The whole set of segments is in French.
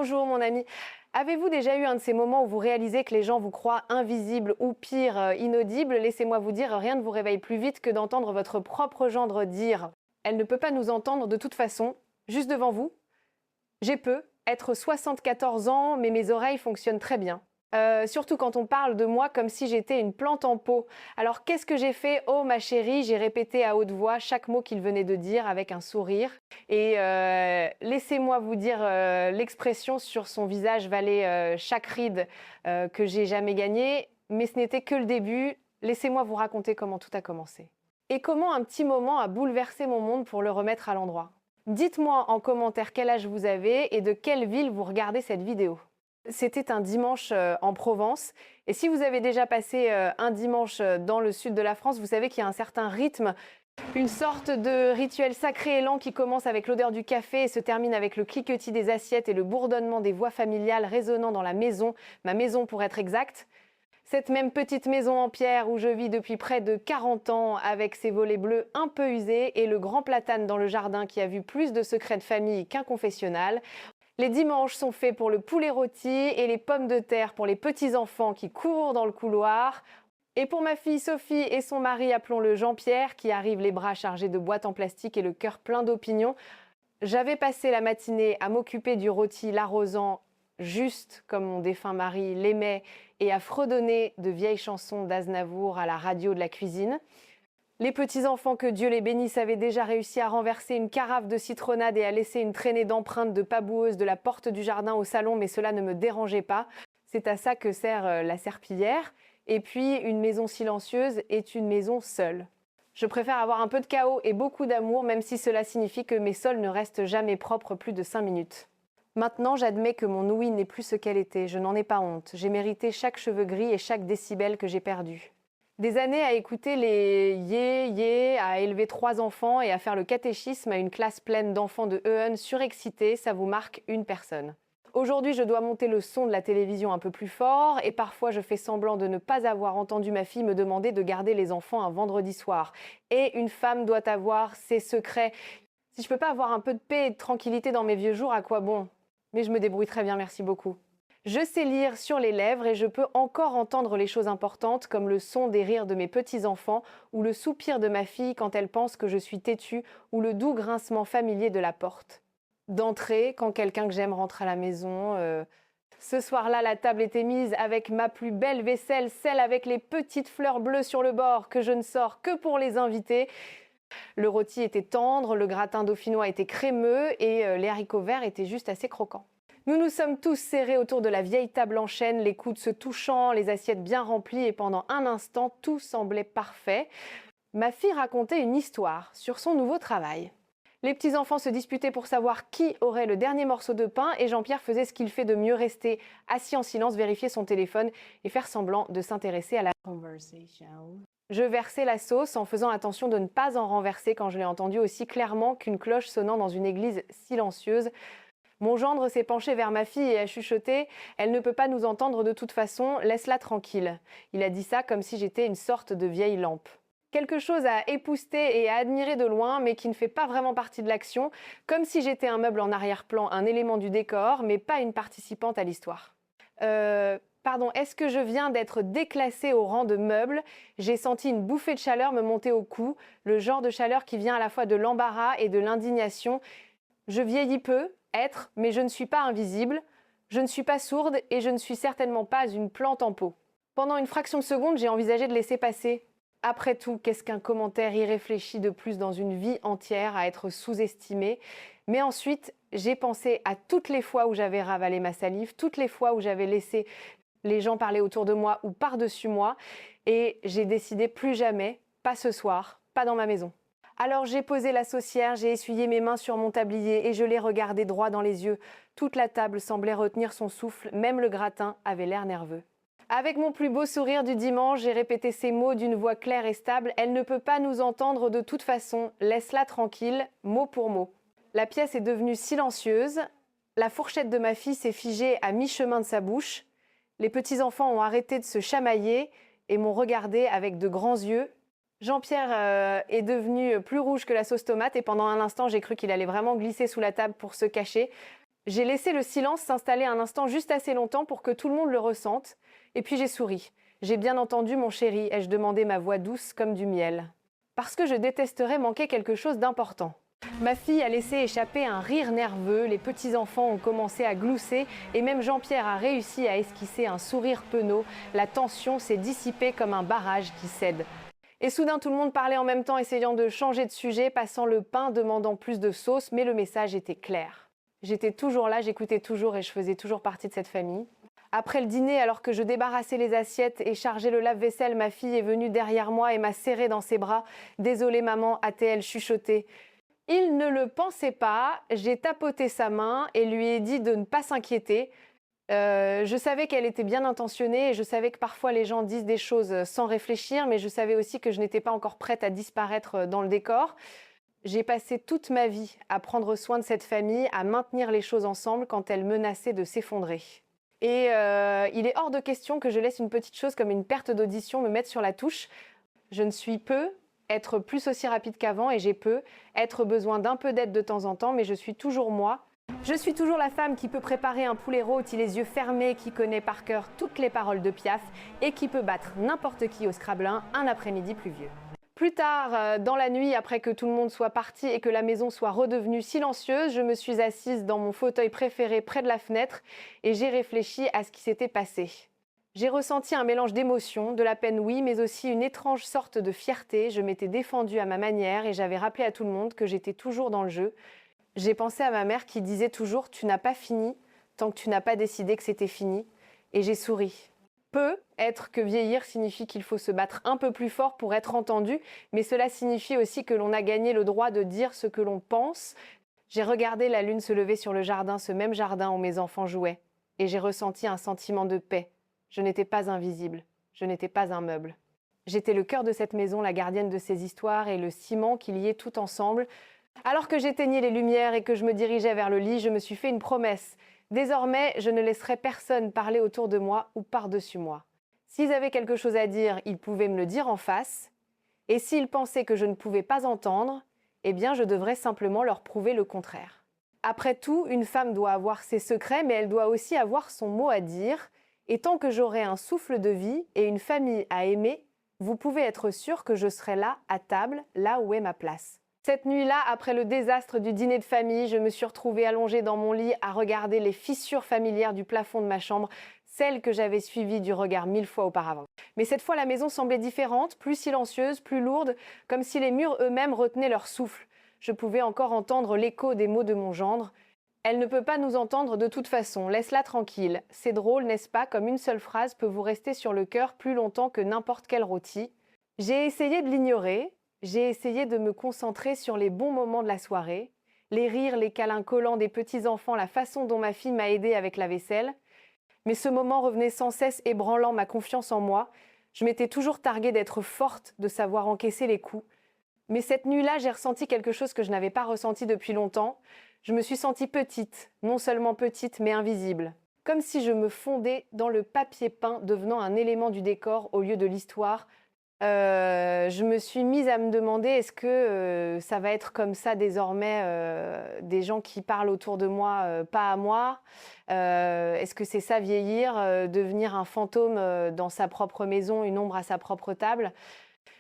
Bonjour mon ami. Avez-vous déjà eu un de ces moments où vous réalisez que les gens vous croient invisibles ou pire, inaudibles? Laissez-moi vous dire, rien ne vous réveille plus vite que d'entendre votre propre gendre dire « Elle ne peut pas nous entendre de toute façon, juste devant vous. J'ai peu, être 74 ans, mais mes oreilles fonctionnent très bien. » Surtout quand on parle de moi comme si j'étais une plante en pot. Alors qu'est-ce que j'ai fait? Oh ma chérie, j'ai répété à haute voix chaque mot qu'il venait de dire avec un sourire. Et laissez-moi vous dire, l'expression sur son visage valait chaque ride que j'ai jamais gagnée. Mais ce n'était que le début. Laissez-moi vous raconter comment tout a commencé. Et comment un petit moment a bouleversé mon monde pour le remettre à l'endroit. Dites-moi en commentaire quel âge vous avez et de quelle ville vous regardez cette vidéo. C'était un dimanche en Provence. Et si vous avez déjà passé un dimanche dans le sud de la France, vous savez qu'il y a un certain rythme, une sorte de rituel sacré et lent qui commence avec l'odeur du café et se termine avec le cliquetis des assiettes et le bourdonnement des voix familiales résonnant dans la maison, ma maison pour être exact. Cette même petite maison en pierre où je vis depuis près de 40 ans avec ses volets bleus un peu usés et le grand platane dans le jardin qui a vu plus de secrets de famille qu'un confessionnal. Les dimanches sont faits pour le poulet rôti et les pommes de terre pour les petits-enfants qui courent dans le couloir. Et pour ma fille Sophie et son mari, appelons-le Jean-Pierre, qui arrive les bras chargés de boîtes en plastique et le cœur plein d'opinions, j'avais passé la matinée à m'occuper du rôti l'arrosant juste comme mon défunt mari l'aimait et à fredonner de vieilles chansons d'Aznavour à la radio de la cuisine. Les petits-enfants, que Dieu les bénisse, avaient déjà réussi à renverser une carafe de citronnade et à laisser une traînée d'empreintes de pas boueuses de la porte du jardin au salon, mais cela ne me dérangeait pas. C'est à ça que sert la serpillière. Et puis, une maison silencieuse est une maison seule. Je préfère avoir un peu de chaos et beaucoup d'amour, même si cela signifie que mes sols ne restent jamais propres plus de 5 minutes. Maintenant, j'admets que mon ouïe n'est plus ce qu'elle était. Je n'en ai pas honte. J'ai mérité chaque cheveu gris et chaque décibel que j'ai perdu. Des années à écouter les yé, à élever 3 enfants et à faire le catéchisme à une classe pleine d'enfants de EN surexcités, ça vous marque une personne. Aujourd'hui, je dois monter le son de la télévision un peu plus fort et parfois je fais semblant de ne pas avoir entendu ma fille me demander de garder les enfants un vendredi soir. Et une femme doit avoir ses secrets. Si je peux pas avoir un peu de paix et de tranquillité dans mes vieux jours, à quoi bon? Mais je me débrouille très bien, merci beaucoup. Je sais lire sur les lèvres et je peux encore entendre les choses importantes comme le son des rires de mes petits-enfants ou le soupir de ma fille quand elle pense que je suis têtue ou le doux grincement familier de la porte. D'entrée, quand quelqu'un que j'aime rentre à la maison, ce soir-là, la table était mise avec ma plus belle vaisselle, celle avec les petites fleurs bleues sur le bord que je ne sors que pour les invités. Le rôti était tendre, le gratin dauphinois était crémeux et les haricots verts étaient juste assez croquants. Nous nous sommes tous serrés autour de la vieille table en chêne, les coudes se touchant, les assiettes bien remplies et pendant un instant, tout semblait parfait. Ma fille racontait une histoire sur son nouveau travail. Les petits-enfants se disputaient pour savoir qui aurait le dernier morceau de pain et Jean-Pierre faisait ce qu'il fait de mieux, rester assis en silence, vérifier son téléphone et faire semblant de s'intéresser à la conversation. Je versais la sauce en faisant attention de ne pas en renverser quand je l'ai entendu aussi clairement qu'une cloche sonnant dans une église silencieuse. Mon gendre s'est penché vers ma fille et a chuchoté « Elle ne peut pas nous entendre de toute façon, laisse-la tranquille ». Il a dit ça comme si j'étais une sorte de vieille lampe. Quelque chose à épousseter et à admirer de loin, mais qui ne fait pas vraiment partie de l'action, comme si j'étais un meuble en arrière-plan, un élément du décor, mais pas une participante à l'histoire. Pardon, est-ce que je viens d'être déclassée au rang de meuble? J'ai senti une bouffée de chaleur me monter au cou, le genre de chaleur qui vient à la fois de l'embarras et de l'indignation. Je vieillis peu, mais je ne suis pas invisible, je ne suis pas sourde et je ne suis certainement pas une plante en pot. Pendant une fraction de seconde, j'ai envisagé de laisser passer. Après tout, qu'est-ce qu'un commentaire irréfléchi de plus dans une vie entière à être sous-estimé? Mais ensuite, j'ai pensé à toutes les fois où j'avais ravalé ma salive, toutes les fois où j'avais laissé les gens parler autour de moi ou par-dessus moi, et j'ai décidé plus jamais, pas ce soir, pas dans ma maison. Alors j'ai posé la saucière, j'ai essuyé mes mains sur mon tablier et je l'ai regardé droit dans les yeux. Toute la table semblait retenir son souffle, même le gratin avait l'air nerveux. Avec mon plus beau sourire du dimanche, j'ai répété ces mots d'une voix claire et stable. Elle ne peut pas nous entendre de toute façon, laisse-la tranquille, mot pour mot. La pièce est devenue silencieuse, la fourchette de ma fille s'est figée à mi-chemin de sa bouche, les petits-enfants ont arrêté de se chamailler et m'ont regardé avec de grands yeux. Jean-Pierre est devenu plus rouge que la sauce tomate et pendant un instant, j'ai cru qu'il allait vraiment glisser sous la table pour se cacher. J'ai laissé le silence s'installer un instant juste assez longtemps pour que tout le monde le ressente, et puis j'ai souri. J'ai bien entendu, mon chéri, ai-je demandé, ma voix douce comme du miel. Parce que je détesterais manquer quelque chose d'important. Ma fille a laissé échapper un rire nerveux, les petits-enfants ont commencé à glousser et même Jean-Pierre a réussi à esquisser un sourire penaud. La tension s'est dissipée comme un barrage qui cède. Et soudain, tout le monde parlait en même temps, essayant de changer de sujet, passant le pain, demandant plus de sauce, mais le message était clair. J'étais toujours là, j'écoutais toujours et je faisais toujours partie de cette famille. Après le dîner, alors que je débarrassais les assiettes et chargeais le lave-vaisselle, ma fille est venue derrière moi et m'a serré dans ses bras. « Désolée maman », a-t-elle chuchoté. Il ne le pensait pas, j'ai tapoté sa main et lui ai dit de ne pas s'inquiéter. Je savais qu'elle était bien intentionnée et je savais que parfois les gens disent des choses sans réfléchir, mais je savais aussi que je n'étais pas encore prête à disparaître dans le décor. J'ai passé toute ma vie à prendre soin de cette famille, à maintenir les choses ensemble quand elle menaçait de s'effondrer. Et il est hors de question que je laisse une petite chose comme une perte d'audition me mettre sur la touche. Je ne suis peu être plus aussi rapide qu'avant et j'ai peu être besoin d'un peu d'aide de temps en temps, mais je suis toujours moi. Je suis toujours la femme qui peut préparer un poulet rôti les yeux fermés, qui connaît par cœur toutes les paroles de Piaf et qui peut battre n'importe qui au Scrabblin un après-midi pluvieux. Plus tard, dans la nuit, après que tout le monde soit parti et que la maison soit redevenue silencieuse, je me suis assise dans mon fauteuil préféré près de la fenêtre et j'ai réfléchi à ce qui s'était passé. J'ai ressenti un mélange d'émotions, de la peine oui, mais aussi une étrange sorte de fierté. Je m'étais défendue à ma manière et j'avais rappelé à tout le monde que j'étais toujours dans le jeu. J'ai pensé à ma mère qui disait toujours « tu n'as pas fini tant que tu n'as pas décidé que c'était fini » et j'ai souri. Être que vieillir signifie qu'il faut se battre un peu plus fort pour être entendu, mais cela signifie aussi que l'on a gagné le droit de dire ce que l'on pense. J'ai regardé la lune se lever sur le jardin, ce même jardin où mes enfants jouaient, et j'ai ressenti un sentiment de paix. Je n'étais pas invisible, je n'étais pas un meuble. J'étais le cœur de cette maison, la gardienne de ses histoires et le ciment qui liait tout ensemble. Alors que j'éteignais les lumières et que je me dirigeais vers le lit, je me suis fait une promesse. Désormais, je ne laisserai personne parler autour de moi ou par-dessus moi. S'ils avaient quelque chose à dire, ils pouvaient me le dire en face. Et s'ils pensaient que je ne pouvais pas entendre, eh bien, je devrais simplement leur prouver le contraire. Après tout, une femme doit avoir ses secrets, mais elle doit aussi avoir son mot à dire. Et tant que j'aurai un souffle de vie et une famille à aimer, vous pouvez être sûr que je serai là, à table, là où est ma place. Cette nuit-là, après le désastre du dîner de famille, je me suis retrouvée allongée dans mon lit à regarder les fissures familières du plafond de ma chambre, celles que j'avais suivies du regard 1000 fois auparavant. Mais cette fois, la maison semblait différente, plus silencieuse, plus lourde, comme si les murs eux-mêmes retenaient leur souffle. Je pouvais encore entendre l'écho des mots de mon gendre. « Elle ne peut pas nous entendre de toute façon, laisse-la tranquille. C'est drôle, n'est-ce pas, comme une seule phrase peut vous rester sur le cœur plus longtemps que n'importe quel rôti. » J'ai essayé de l'ignorer. J'ai essayé de me concentrer sur les bons moments de la soirée, les rires, les câlins collants des petits-enfants, la façon dont ma fille m'a aidée avec la vaisselle. Mais ce moment revenait sans cesse ébranlant ma confiance en moi. Je m'étais toujours targuée d'être forte, de savoir encaisser les coups. Mais cette nuit-là, j'ai ressenti quelque chose que je n'avais pas ressenti depuis longtemps. Je me suis sentie petite, non seulement petite, mais invisible. Comme si je me fondais dans le papier peint, devenant un élément du décor au lieu de l'histoire. Je me suis mise à me demander est-ce que ça va être comme ça désormais, des gens qui parlent autour de moi, pas à moi. Est-ce que c'est ça vieillir, devenir un fantôme dans sa propre maison, une ombre à sa propre table?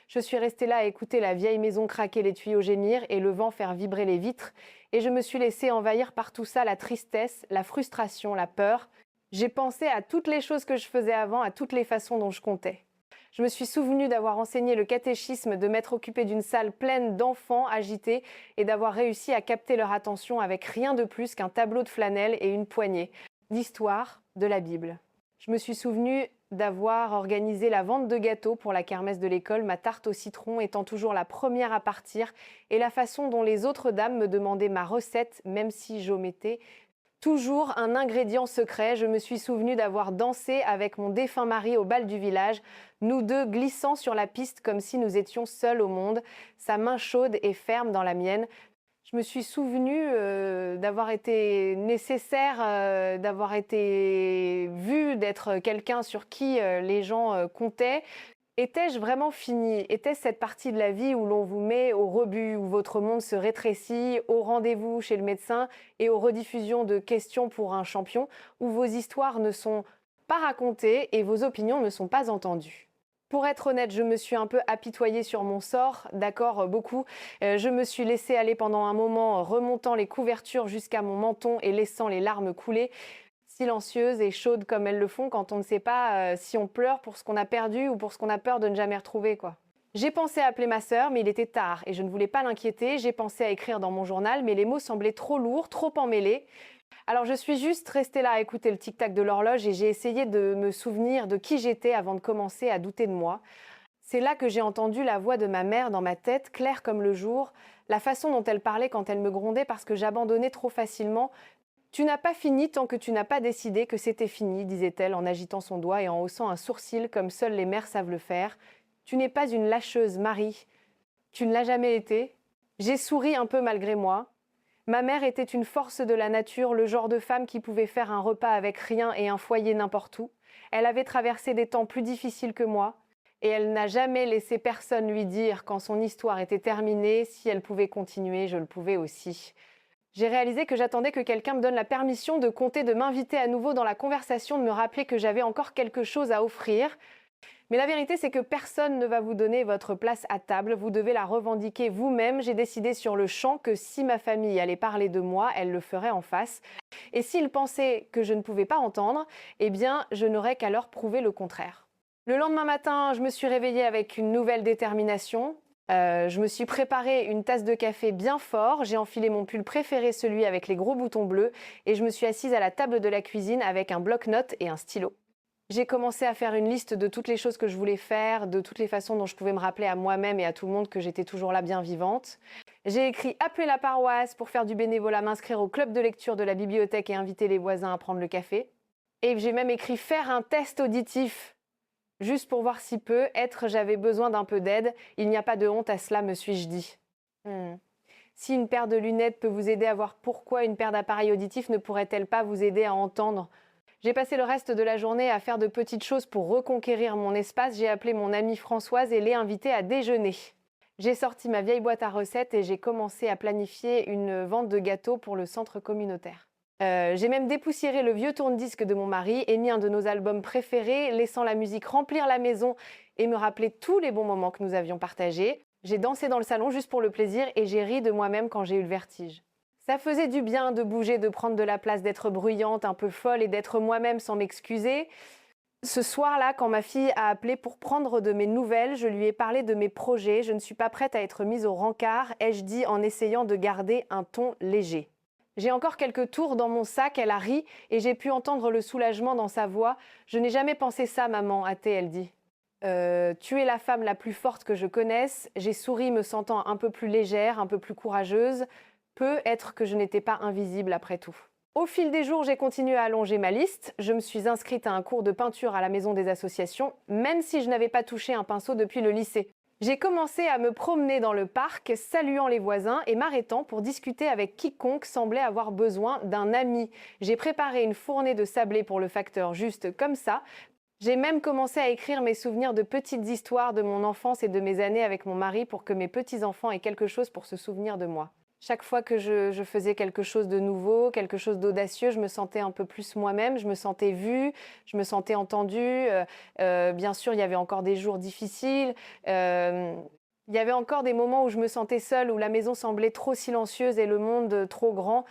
Je suis restée là à écouter la vieille maison craquer, les tuyaux gémir et le vent faire vibrer les vitres. Et je me suis laissée envahir par tout ça, la tristesse, la frustration, la peur. J'ai pensé à toutes les choses que je faisais avant, à toutes les façons dont je comptais. Je me suis souvenue d'avoir enseigné le catéchisme, de m'être occupée d'une salle pleine d'enfants agités et d'avoir réussi à capter leur attention avec rien de plus qu'un tableau de flanelle et une poignée d'histoire de la Bible. Je me suis souvenue d'avoir organisé la vente de gâteaux pour la kermesse de l'école, ma tarte au citron étant toujours la première à partir, et la façon dont les autres dames me demandaient ma recette, même si j'omettais toujours un ingrédient secret. Je me suis souvenue d'avoir dansé avec mon défunt mari au bal du village, nous deux glissant sur la piste comme si nous étions seuls au monde, sa main chaude et ferme dans la mienne. Je me suis souvenue d'avoir été nécessaire, d'avoir été vue, d'être quelqu'un sur qui les gens comptaient. Étais-je vraiment fini? Était-ce cette partie de la vie où l'on vous met au rebut, où votre monde se rétrécit, au rendez-vous chez le médecin et aux rediffusions de questions pour un champion, où vos histoires ne sont pas racontées et vos opinions ne sont pas entendues? Pour être honnête, je me suis un peu apitoyée sur mon sort, d'accord, beaucoup. Je me suis laissée aller pendant un moment, remontant les couvertures jusqu'à mon menton et laissant les larmes couler, silencieuses et chaudes comme elles le font quand on ne sait pas si on pleure pour ce qu'on a perdu ou pour ce qu'on a peur de ne jamais retrouver, quoi. J'ai pensé à appeler ma sœur, mais il était tard et je ne voulais pas l'inquiéter. J'ai pensé à écrire dans mon journal, mais les mots semblaient trop lourds, trop emmêlés. Alors je suis juste restée là à écouter le tic-tac de l'horloge et j'ai essayé de me souvenir de qui j'étais avant de commencer à douter de moi. C'est là que j'ai entendu la voix de ma mère dans ma tête, claire comme le jour, la façon dont elle parlait quand elle me grondait parce que j'abandonnais trop facilement. Tu n'as pas fini tant que tu n'as pas décidé que c'était fini, disait-elle en agitant son doigt et en haussant un sourcil comme seules les mères savent le faire. Tu n'es pas une lâcheuse, Marie. Tu ne l'as jamais été. J'ai souri un peu malgré moi. Ma mère était une force de la nature, le genre de femme qui pouvait faire un repas avec rien et un foyer n'importe où. Elle avait traversé des temps plus difficiles que moi, et elle n'a jamais laissé personne lui dire quand son histoire était terminée, si elle pouvait continuer, je le pouvais aussi. J'ai réalisé que j'attendais que quelqu'un me donne la permission de compter, de m'inviter à nouveau dans la conversation, de me rappeler que j'avais encore quelque chose à offrir. Mais la vérité, c'est que personne ne va vous donner votre place à table. Vous devez la revendiquer vous-même. J'ai décidé sur le champ que si ma famille allait parler de moi, elle le ferait en face. Et s'ils pensaient que je ne pouvais pas entendre, eh bien, je n'aurais qu'à leur prouver le contraire. Le lendemain matin, je me suis réveillée avec une nouvelle détermination. Je me suis préparé une tasse de café bien fort, j'ai enfilé mon pull préféré, celui avec les gros boutons bleus, et je me suis assise à la table de la cuisine avec un bloc-notes et un stylo. J'ai commencé à faire une liste de toutes les choses que je voulais faire, de toutes les façons dont je pouvais me rappeler à moi-même et à tout le monde que j'étais toujours là bien vivante. J'ai écrit appeler la paroisse pour faire du bénévolat, m'inscrire au club de lecture de la bibliothèque et inviter les voisins à prendre le café. Et j'ai même écrit faire un test auditif, juste pour voir si peut-être j'avais besoin d'un peu d'aide. Il n'y a pas de honte à cela, me suis-je dit. Si une paire de lunettes peut vous aider à voir, pourquoi une paire d'appareils auditifs ne pourrait-elle pas vous aider à entendre? J'ai passé le reste de la journée à faire de petites choses pour reconquérir mon espace. J'ai appelé mon amie Françoise et l'ai invitée à déjeuner. J'ai sorti ma vieille boîte à recettes et j'ai commencé à planifier une vente de gâteaux pour le centre communautaire. J'ai même dépoussiéré le vieux tourne-disque de mon mari et mis un de nos albums préférés, laissant la musique remplir la maison et me rappeler tous les bons moments que nous avions partagés. J'ai dansé dans le salon juste pour le plaisir et j'ai ri de moi-même quand j'ai eu le vertige. Ça faisait du bien de bouger, de prendre de la place, d'être bruyante, un peu folle et d'être moi-même sans m'excuser. Ce soir-là, quand ma fille a appelé pour prendre de mes nouvelles, je lui ai parlé de mes projets. Je ne suis pas prête à être mise au rencard, ai-je dit en essayant de garder un ton léger. J'ai encore quelques tours dans mon sac, elle a ri et j'ai pu entendre le soulagement dans sa voix. Je n'ai jamais pensé ça, maman, a-t-elle dit. Tu es la femme la plus forte que je connaisse. J'ai souri, me sentant un peu plus légère, un peu plus courageuse. Peut être que je n'étais pas invisible après tout. Au fil des jours, j'ai continué à allonger ma liste. Je me suis inscrite à un cours de peinture à la maison des associations, même si je n'avais pas touché un pinceau depuis le lycée. J'ai commencé à me promener dans le parc, saluant les voisins et m'arrêtant pour discuter avec quiconque semblait avoir besoin d'un ami. J'ai préparé une fournée de sablés pour le facteur juste comme ça. J'ai même commencé à écrire mes souvenirs de petites histoires de mon enfance et de mes années avec mon mari pour que mes petits-enfants aient quelque chose pour se souvenir de moi. Chaque fois que je faisais quelque chose de nouveau, quelque chose d'audacieux, je me sentais un peu plus moi-même, je me sentais vue, je me sentais entendue. Bien sûr, il y avait encore des jours difficiles. Il y avait encore des moments où je me sentais seule, où la maison semblait trop silencieuse et le monde trop grand.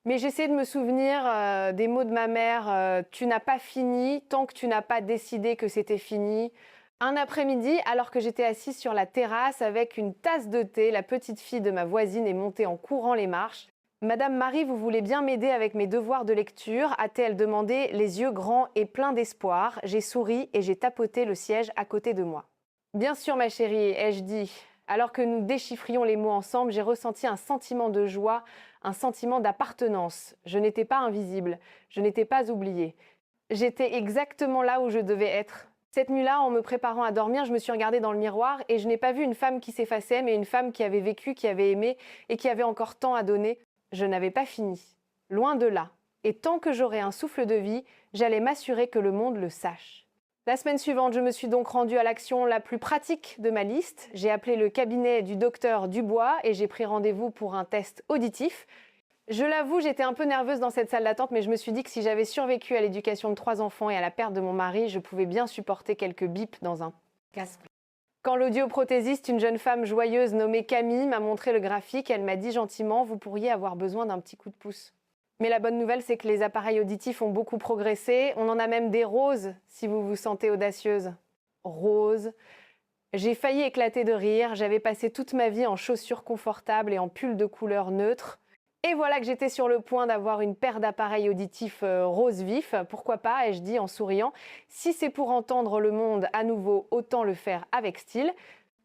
Mais j'essayais de me souvenir des mots de ma mère. Tu n'as pas fini tant que tu n'as pas décidé que c'était fini. Un après-midi, alors que j'étais assise sur la terrasse avec une tasse de thé, la petite fille de ma voisine est montée en courant les marches. Madame Marie, vous voulez bien m'aider avec mes devoirs de lecture a-t-elle demandé, les yeux grands et pleins d'espoir. J'ai souri et j'ai tapoté le siège à côté de moi. Bien sûr, ma chérie, ai-je dit. Alors que nous déchiffrions les mots ensemble, j'ai ressenti un sentiment de joie, un sentiment d'appartenance. Je n'étais pas invisible, je n'étais pas oubliée. J'étais exactement là où je devais être. Cette nuit-là, en me préparant à dormir, je me suis regardée dans le miroir et je n'ai pas vu une femme qui s'effaçait, mais une femme qui avait vécu, qui avait aimé et qui avait encore tant à donner. Je n'avais pas fini. Loin de là. Et tant que j'aurais un souffle de vie, j'allais m'assurer que le monde le sache. La semaine suivante, je me suis donc rendue à l'action la plus pratique de ma liste. J'ai appelé le cabinet du docteur Dubois et j'ai pris rendez-vous pour un test auditif. Je l'avoue, j'étais un peu nerveuse dans cette salle d'attente, mais je me suis dit que si j'avais survécu à l'éducation de 3 enfants et à la perte de mon mari, je pouvais bien supporter quelques bips dans un casque. Quand l'audioprothésiste, une jeune femme joyeuse nommée Camille, m'a montré le graphique, elle m'a dit gentiment « Vous pourriez avoir besoin d'un petit coup de pouce ». Mais la bonne nouvelle, c'est que les appareils auditifs ont beaucoup progressé. On en a même des roses, si vous vous sentez audacieuse. Rose. J'ai failli éclater de rire. J'avais passé toute ma vie en chaussures confortables et en pull de couleur neutre. Et voilà que j'étais sur le point d'avoir une paire d'appareils auditifs rose vif. Pourquoi pas, ai-je dit en souriant. Si c'est pour entendre le monde à nouveau, autant le faire avec style.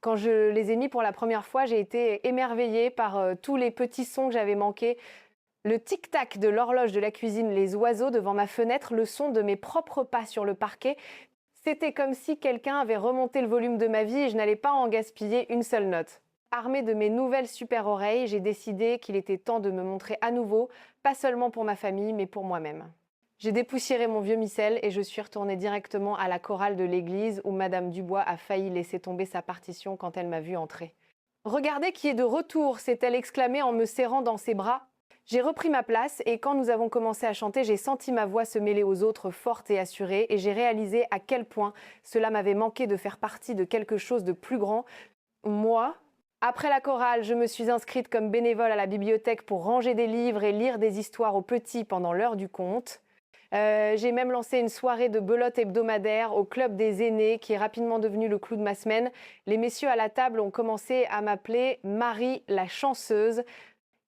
Quand je les ai mis pour la première fois, j'ai été émerveillée par tous les petits sons que j'avais manqués. Le tic-tac de l'horloge de la cuisine, les oiseaux devant ma fenêtre, le son de mes propres pas sur le parquet. C'était comme si quelqu'un avait remonté le volume de ma vie et je n'allais pas en gaspiller une seule note. Armée de mes nouvelles super oreilles, j'ai décidé qu'il était temps de me montrer à nouveau, pas seulement pour ma famille, mais pour moi-même. J'ai dépoussiéré mon vieux missel et je suis retournée directement à la chorale de l'église où Madame Dubois a failli laisser tomber sa partition quand elle m'a vue entrer. « Regardez qui est de retour !» s'est-elle exclamée en me serrant dans ses bras. J'ai repris ma place et quand nous avons commencé à chanter, j'ai senti ma voix se mêler aux autres forte et assurée et j'ai réalisé à quel point cela m'avait manqué de faire partie de quelque chose de plus grand. Moi, après la chorale, je me suis inscrite comme bénévole à la bibliothèque pour ranger des livres et lire des histoires aux petits pendant l'heure du conte. J'ai même lancé une soirée de belote hebdomadaire au club des aînés qui est rapidement devenu le clou de ma semaine. Les messieurs à la table ont commencé à m'appeler Marie la chanceuse.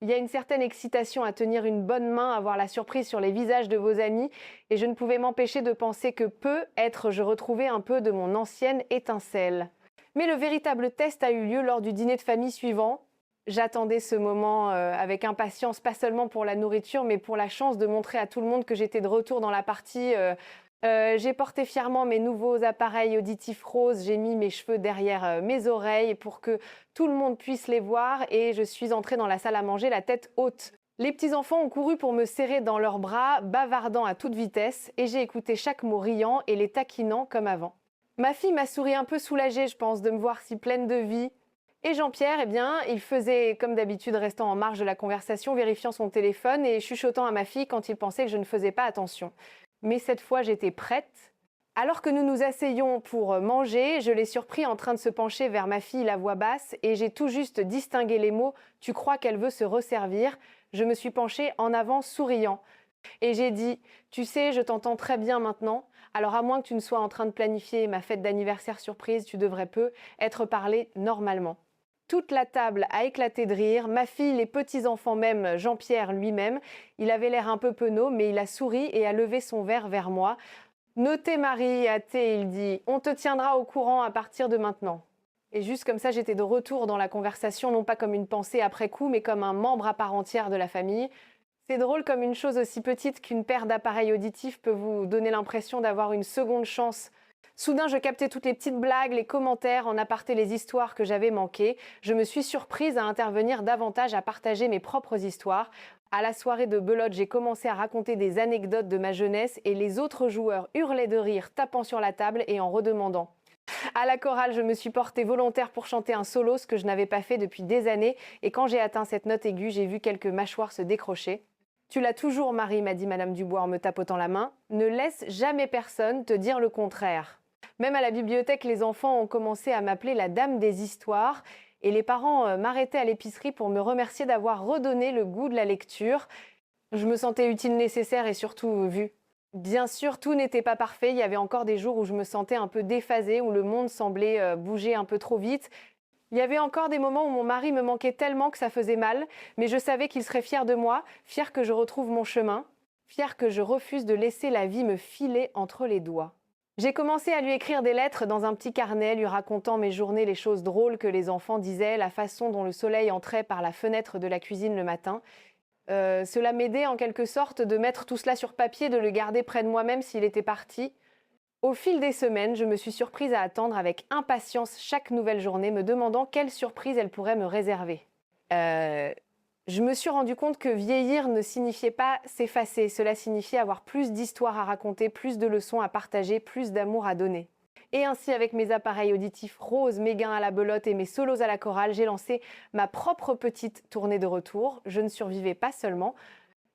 Il y a une certaine excitation à tenir une bonne main, à voir la surprise sur les visages de vos amis, et je ne pouvais m'empêcher de penser que peut-être je retrouvais un peu de mon ancienne étincelle. Mais le véritable test a eu lieu lors du dîner de famille suivant. J'attendais ce moment avec impatience, pas seulement pour la nourriture, mais pour la chance de montrer à tout le monde que j'étais de retour dans la partie. J'ai porté fièrement mes nouveaux appareils auditifs roses, j'ai mis mes cheveux derrière mes oreilles pour que tout le monde puisse les voir et je suis entrée dans la salle à manger la tête haute. Les petits-enfants ont couru pour me serrer dans leurs bras, bavardant à toute vitesse et j'ai écouté chaque mot riant et les taquinant comme avant. Ma fille m'a souri un peu soulagée, je pense, de me voir si pleine de vie. Et Jean-Pierre, eh bien, il faisait comme d'habitude, restant en marge de la conversation, vérifiant son téléphone et chuchotant à ma fille quand il pensait que je ne faisais pas attention. Mais cette fois, j'étais prête. Alors que nous nous asseyions pour manger, je l'ai surpris en train de se pencher vers ma fille, la voix basse, et j'ai tout juste distingué les mots « Tu crois qu'elle veut se resservir ?» Je me suis penchée en avant, souriant. Et j'ai dit « Tu sais, je t'entends très bien maintenant. Alors à moins que tu ne sois en train de planifier ma fête d'anniversaire surprise, tu devrais être parlé normalement. » Toute la table a éclaté de rire, ma fille, les petits-enfants même, Jean-Pierre lui-même. Il avait l'air un peu penaud, mais il a souri et a levé son verre vers moi. « Notez Marie, à thé, il dit, on te tiendra au courant à partir de maintenant. » Et juste comme ça, j'étais de retour dans la conversation, non pas comme une pensée après coup, mais comme un membre à part entière de la famille. C'est drôle comme une chose aussi petite qu'une paire d'appareils auditifs peut vous donner l'impression d'avoir une seconde chance. Soudain, je captais toutes les petites blagues, les commentaires, en aparté les histoires que j'avais manquées. Je me suis surprise à intervenir davantage, à partager mes propres histoires. À la soirée de belote, j'ai commencé à raconter des anecdotes de ma jeunesse et les autres joueurs hurlaient de rire, tapant sur la table et en redemandant. À la chorale, je me suis portée volontaire pour chanter un solo, ce que je n'avais pas fait depuis des années. Et quand j'ai atteint cette note aiguë, j'ai vu quelques mâchoires se décrocher. « Tu l'as toujours, Marie », m'a dit Madame Dubois en me tapotant la main. « Ne laisse jamais personne te dire le contraire. » Même à la bibliothèque, les enfants ont commencé à m'appeler la dame des histoires et les parents m'arrêtaient à l'épicerie pour me remercier d'avoir redonné le goût de la lecture. Je me sentais utile, nécessaire et surtout vue. Bien sûr, tout n'était pas parfait. Il y avait encore des jours où je me sentais un peu déphasée, où le monde semblait bouger un peu trop vite. Il y avait encore des moments où mon mari me manquait tellement que ça faisait mal, mais je savais qu'il serait fier de moi, fier que je retrouve mon chemin, fier que je refuse de laisser la vie me filer entre les doigts. J'ai commencé à lui écrire des lettres dans un petit carnet, lui racontant mes journées, les choses drôles que les enfants disaient, la façon dont le soleil entrait par la fenêtre de la cuisine le matin. Cela m'aidait en quelque sorte de mettre tout cela sur papier, de le garder près de moi-même s'il était parti. Au fil des semaines, je me suis surprise à attendre avec impatience chaque nouvelle journée, me demandant quelle surprise elle pourrait me réserver. Je Je me suis rendu compte que vieillir ne signifiait pas s'effacer, cela signifiait avoir plus d'histoires à raconter, plus de leçons à partager, plus d'amour à donner. Et ainsi, avec mes appareils auditifs roses, mes gains à la belote et mes solos à la chorale, j'ai lancé ma propre petite tournée de retour. Je ne survivais pas seulement,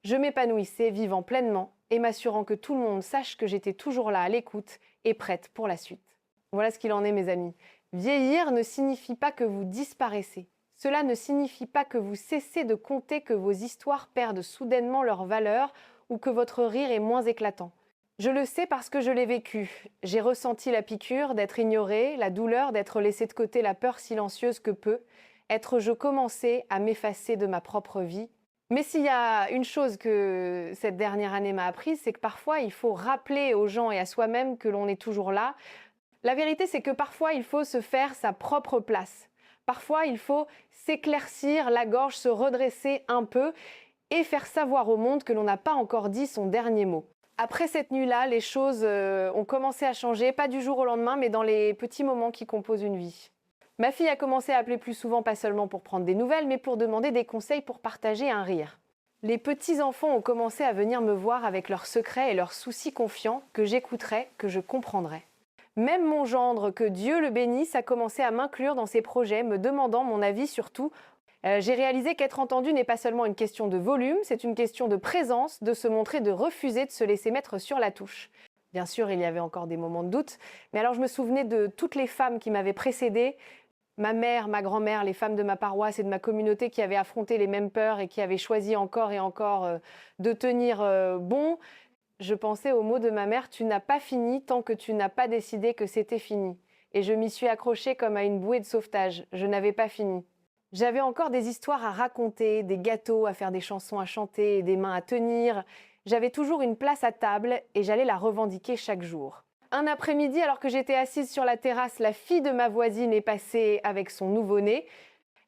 je m'épanouissais, vivant pleinement et m'assurant que tout le monde sache que j'étais toujours là à l'écoute et prête pour la suite. Voilà ce qu'il en est, mes amis. Vieillir ne signifie pas que vous disparaissez. Cela ne signifie pas que vous cessez de compter, que vos histoires perdent soudainement leur valeur ou que votre rire est moins éclatant. Je le sais parce que je l'ai vécu. J'ai ressenti la piqûre d'être ignorée, la douleur d'être laissée de côté, la peur silencieuse que peut être je commençais à m'effacer de ma propre vie. Mais s'il y a une chose que cette dernière année m'a apprise, c'est que parfois il faut rappeler aux gens et à soi-même que l'on est toujours là. La vérité, c'est que parfois il faut se faire sa propre place. Parfois il faut s'éclaircir la gorge, se redresser un peu et faire savoir au monde que l'on n'a pas encore dit son dernier mot. Après cette nuit-là, les choses ont commencé à changer, pas du jour au lendemain, mais dans les petits moments qui composent une vie. Ma fille a commencé à appeler plus souvent, pas seulement pour prendre des nouvelles, mais pour demander des conseils pour partager un rire. Les petits-enfants ont commencé à venir me voir avec leurs secrets et leurs soucis confiants, que j'écouterais, que je comprendrais. Même mon gendre, que Dieu le bénisse, a commencé à m'inclure dans ses projets, me demandant mon avis sur tout. J'ai réalisé qu'être entendu n'est pas seulement une question de volume, c'est une question de présence, de se montrer, de refuser de se laisser mettre sur la touche. Bien sûr, il y avait encore des moments de doute, mais alors je me souvenais de toutes les femmes qui m'avaient précédée, ma mère, ma grand-mère, les femmes de ma paroisse et de ma communauté qui avaient affronté les mêmes peurs et qui avaient choisi encore et encore de tenir bon. Je pensais aux mots de ma mère, tu n'as pas fini tant que tu n'as pas décidé que c'était fini. Et je m'y suis accrochée comme à une bouée de sauvetage, je n'avais pas fini. J'avais encore des histoires à raconter, des gâteaux à faire, des chansons à chanter, des mains à tenir. J'avais toujours une place à table et j'allais la revendiquer chaque jour. Un après-midi, alors que j'étais assise sur la terrasse, la fille de ma voisine est passée avec son nouveau-né.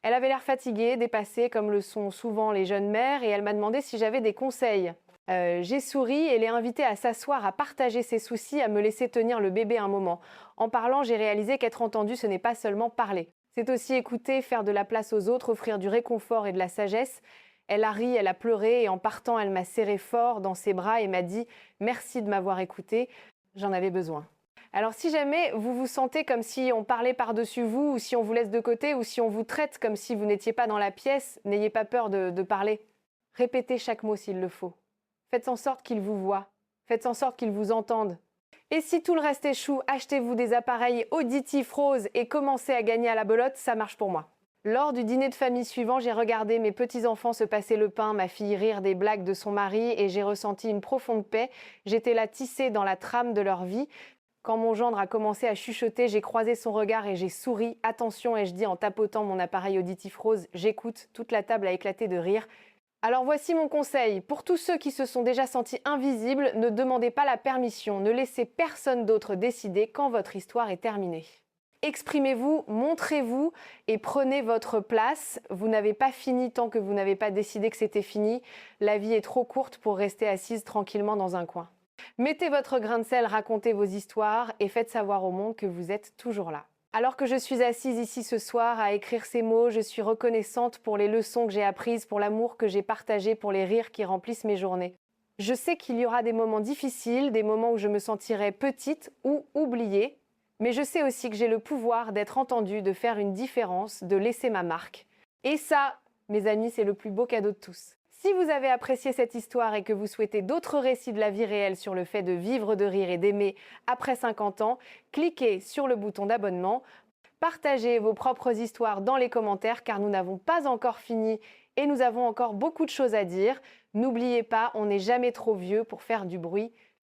Elle avait l'air fatiguée, dépassée, comme le sont souvent les jeunes mères, et elle m'a demandé si j'avais des conseils. J'ai souri et l'ai invitée à s'asseoir, à partager ses soucis, à me laisser tenir le bébé un moment. En parlant, j'ai réalisé qu'être entendue, ce n'est pas seulement parler. C'est aussi écouter, faire de la place aux autres, offrir du réconfort et de la sagesse. Elle a ri, elle a pleuré et en partant, elle m'a serré fort dans ses bras et m'a dit « Merci de m'avoir écoutée, j'en avais besoin ». Alors si jamais vous vous sentez comme si on parlait par-dessus vous ou si on vous laisse de côté ou si on vous traite comme si vous n'étiez pas dans la pièce, n'ayez pas peur de parler. Répétez chaque mot s'il le faut. Faites en sorte qu'ils vous voient. Faites en sorte qu'ils vous entendent. Et si tout le reste échoue, achetez-vous des appareils auditifs roses et commencez à gagner à la belote, ça marche pour moi. Lors du dîner de famille suivant, j'ai regardé mes petits-enfants se passer le pain, ma fille rire des blagues de son mari et j'ai ressenti une profonde paix. J'étais là tissée dans la trame de leur vie. Quand mon gendre a commencé à chuchoter, j'ai croisé son regard et j'ai souri. Attention, ai-je dit en tapotant mon appareil auditif rose, j'écoute, toute la table a éclaté de rire. Alors voici mon conseil. Pour tous ceux qui se sont déjà sentis invisibles, ne demandez pas la permission, ne laissez personne d'autre décider quand votre histoire est terminée. Exprimez-vous, montrez-vous et prenez votre place. Vous n'avez pas fini tant que vous n'avez pas décidé que c'était fini. La vie est trop courte pour rester assise tranquillement dans un coin. Mettez votre grain de sel, racontez vos histoires et faites savoir au monde que vous êtes toujours là. Alors que je suis assise ici ce soir à écrire ces mots, je suis reconnaissante pour les leçons que j'ai apprises, pour l'amour que j'ai partagé, pour les rires qui remplissent mes journées. Je sais qu'il y aura des moments difficiles, des moments où je me sentirai petite ou oubliée, mais je sais aussi que j'ai le pouvoir d'être entendue, de faire une différence, de laisser ma marque. Et ça, mes amis, c'est le plus beau cadeau de tous. Si vous avez apprécié cette histoire et que vous souhaitez d'autres récits de la vie réelle sur le fait de vivre de rire et d'aimer après 50 ans, cliquez sur le bouton d'abonnement. Partagez vos propres histoires dans les commentaires car nous n'avons pas encore fini et nous avons encore beaucoup de choses à dire. N'oubliez pas, on n'est jamais trop vieux pour faire du bruit.